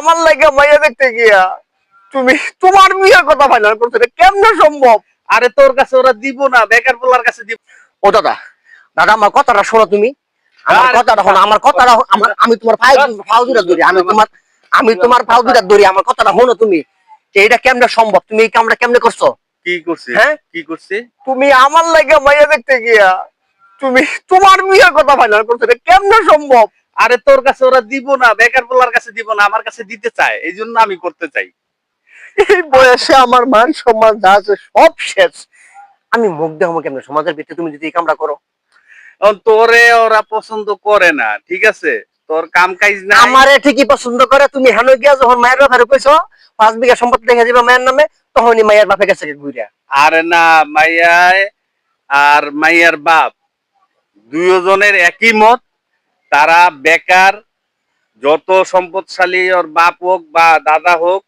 আমার লাগে মাইয়া দেখতে গিয়া তুমি তোমার বিয়ের কথা ফাইনাল করছো, এটা কেমনে সম্ভব? আরে তোর কাছে ওরা দিব না, বেকার পোলার কাছে দিব। ও দাদা, দাদা আমার কথাটা শোনো, তুমি আমার আরে কথাটা শোনো, আমার কথাটা আমি তোমার ফাউ দুটা ধরি, আমি তোমার ফাউ দুটা ধরি, আমার কথাটা শোনো তুমি। যে এটা কেমনে সম্ভব? তুমি এই কামটা কেমনে করছো? কি করছিস? হ্যাঁ কি করছিস? তুমি আমার লাগে মাইয়া দেখতে গিয়া তুমি তোমার বিয়ের কথা ফাইনাল করছো, এটা কেমনে সম্ভব? আরে তোর কাছে ওরা দিব না, বেকার পোলার কাছে দিব না, আমার কাছে দিতে চায়, এই জন্য আমি করতে চাই। এই বয়সে আমার মান সম্মান যা আছে সব শেষ। আমি মুখ দেখাবো কেমনে সমাজের ভিতরে তুমি যদি এই কামটা করো? তোরে ওরা পছন্দ করে না, ঠিক আছে? তোর কাম কাজ না। আমারে ঠিকই পছন্দ করে। তুমি হানো গিয়া যখন মায়ের বাপের কইছো 5 বিঘা সম্পত্তি দেখে দিবা মায়ের নামে, তখনই মায়ের বাপে গেছে ঘুরিয়া। আরে না, মাইয়ায় আর মাইয়ার বাপ দুজনের একই মত। তারা বেকার, যত সম্পদশালী ওর বাপ হোক বা দাদা হোক,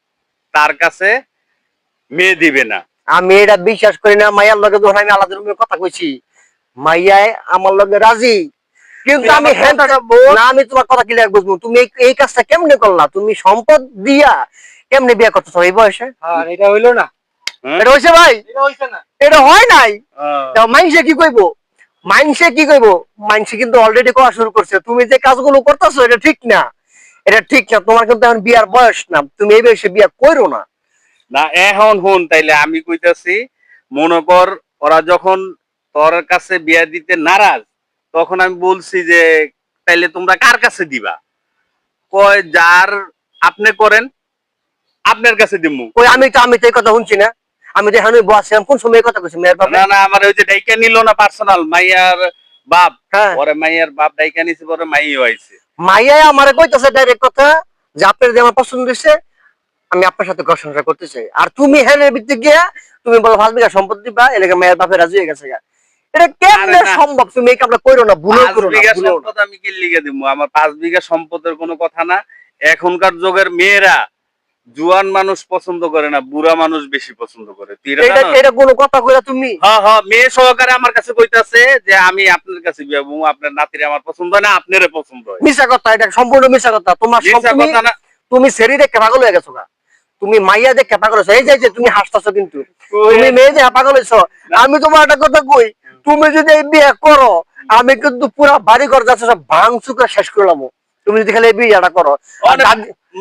তার কাছে মেয়ে দিবে না। আমি এটা বিশ্বাস করি না। মাইয়ার লগে যখন আমি আলাদা রুমে কথা কইছি, মাইয়ায় আমার লগে রাজি, কিন্তু আমি না, আমি তোমার কথা ক্লিয়ার বুঝবো। তুমি এই কাজটা কেমনে করলা? তুমি সম্পদ দিয়া কেমনে বিয়ে করতেছো এই বয়সে? এটা হইলো না, এটা হইছে ভাই? এটা হইছে না, এটা হয় নাই। মাইনসে কি কইবো? মাইনসে কি কইবো? মাইনসে কিন্তু অলরেডি করা শুরু করছে। তুমি যে কাজগুলো করতেছো এটা ঠিক না, এটা ঠিক না। তোমার কিন্তু এখন বিয়ার বয়স না, তুমি এই বয়সে বিয়া কইরো না। না এখন হুন, তাইলে আমি কইতাছি, মনে কর ওরা যখন তোর কাছে বিয়া দিতে নারাজ, তখন আমি বলছি যে তাইলে তোমরা কার কাছে দিবা? কয় যার আপনি করেন, আপনার কাছে দিমু। ওই আমি তো এই কথা শুনছি না। আমি তো এখন বসছিলাম, কোন সময় এই কথা কইছি মেয়ের বাপে? না না, আমার ওই যে ডাইকা নিল না পার্সোনাল মাইয়ার বাপ, হ্যাঁ, পরে মাইয়ার বাপ ডাইকা নিছে, পরে মাইও আইছে। মাইয়া আমারে কইতাছে ডাইরেক্ট কথা যে আপনার যে আমার পছন্দ হইছে, আমি আপনার সাথে ঘর সংসার করতে চাই। আর তুমি হেনের ভিতরে গিয়া তুমি বলো 5 বিঘা সম্পত্তি দিবা, এলাকা মেয়ের বাপে রাজি হয়ে গেছে গা। এটা কেমনে আরে না, সম্ভব? তুমি এই কামটা কইরো না, ভুলও 5 করো না, বিঘা ভুলও না। সম্পদ আমি কি লিখে দিব? আমার 5 বিঘা সম্পদের কোনো কথা না। এখনকার যুগের মেয়েরা জুয়ান মানুষ পছন্দ করে না, বুড়া মানুষ বেশি পছন্দ করে। তুই এটা এটা জানোস? এটা কোনো কথা কইরা তুমি? হ্যাঁ হ্যাঁ, মেয়ে সহকারে আমার কাছে কইতাছে যে আমি আপনার কাছে বিয়া বউ, আপনার নাতিরে আমার পছন্দ হয় না, আপনারে পছন্দ হয়। মিছা কথা, এটা সম্পূর্ণ মিছা কথা। তোমার মিথ্যা তুমি কথা না। তুমি সেরি দেখে পাগল হয়ে গেছো গা। তুমি মাইয়া দেখে পাগল হইছো। এই যে তুমি হাসতাছো, কিন্তু তুমি মেয়ে দেখে পাগল হইছো। আমি তোমার একটা কথা কই, তুমি যদি এই বিয়ে করো, আমি কিন্তু পুরা বাড়ি ঘর যাচ্ছে সব ভাঙচুর করে শেষ করলাম। তুমি যদি খালি এই বিয়েটা করো। আর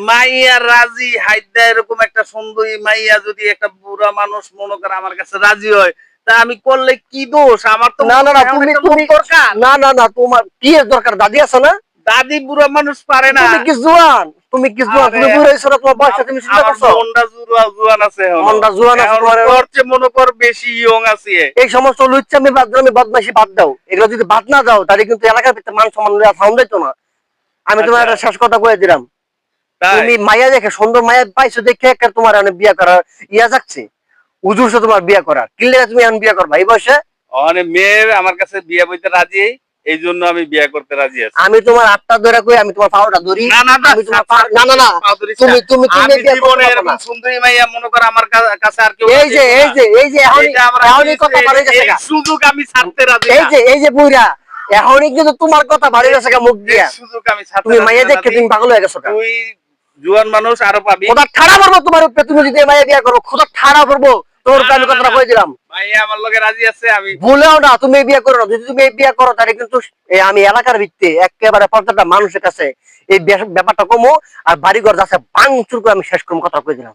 মাইয়া রাজি হাইদা, এরকম একটা সুন্দরী মাইয়া যদি একটা বুড়া মানুষ মনে করে আমার কাছে রাজি হয়, তা আমি করলে কি দোষ? আমার তো না না না, এমন তুমি একটা তুমি লোক দরকার। না না না, তোমার কি এর দরকার? দাদি আছে না? দাদি বুড়া মানুষ পারে না। তুমি কি জোয়ান? তুমি কি জোয়ান? তুমি বুড়ো হইছো না? তোমার বয়স তুমি চিন্তা আমার করছো? মনটা জুয়ান আছে এখনো। মনটা জোয়ান আছে এখন তোমার? তোর চেয়ে মনে কর বেশি ইয়ং আছে। এই সমস্ত লুচ্চামি বাদরামি বদমাইশি বাদ দাও। এগুলো যদি বাদ না দাও, তাহলে কিন্তু এলাকার ভিতরে মান সম্মান সাউন্ড দিত না। আমি তোমার একটা শেষ কথা কয়ে দিলাম। তাই তুমি মাইয়া দেখে, সুন্দর মাইয়া পাইছো দেখে একটা তোমার এনে বিয়া করার ইয়া যাচ্ছে, উজুরছে তোমার বিয়া করার। কিনলে তুমি এখন বিয়া করবা এই বয়সে? অনেক মেয়ে আমার কাছে বিয়ে বইতে রাজি, এই জন্য আমি বিয়ে করতে রাজি আছি। আমি তোমার আটটা ধরে কই, আমি তোমার পাউডার ধরি। না না আমি তোমার না না না, তুমি তুমি তুমি আমি বিয়া জীবনে করতে এরকম না। সুন্দরী মাইয়া মনে কর আমার কাছে আর কেউ এই রাজি যে হইবো এই না। যে এই যে এখনই কথা বাড়ি গেছে এই গা। সুযোগ আমি ছাড়তে রাজি এই না। যে এই যে বুইরা, এখনই কিন্তু তোমার কথা বাড়ি গেছে গা মুখ দিয়া। এই সুযোগ আমি ছাড়তে তুমি রাজি মাইয়া না দেখে দাদি। তুমি পাগল হয়ে গেছো গা। তুই জুয়ান মানুষ, আরো পাবি। খোদা ঠাড়া পড়বো তোমার উপরে, তুমি যদি মাইয়া বিয়া করো, খোদা ঠাড়া পড়বো তোমার উপরে। আমি কথাটা কয়ে দিলাম। মাইয়া আমার লগে রাজি আছে, আমি ভুলেও না তুমি এই বিয়ে করো না। যদি তুমি এই বিয়ে করো, তাহলে কিন্তু আমি এলাকার ভিত্তি একেবারে প্রত্যেকটা মানুষের কাছে এই ব্যাপারটা কমো, আর বাড়িঘর যাচ্ছে ভাঙচুর করে আমি শেষ করবো, কথা কয়ে দিলাম।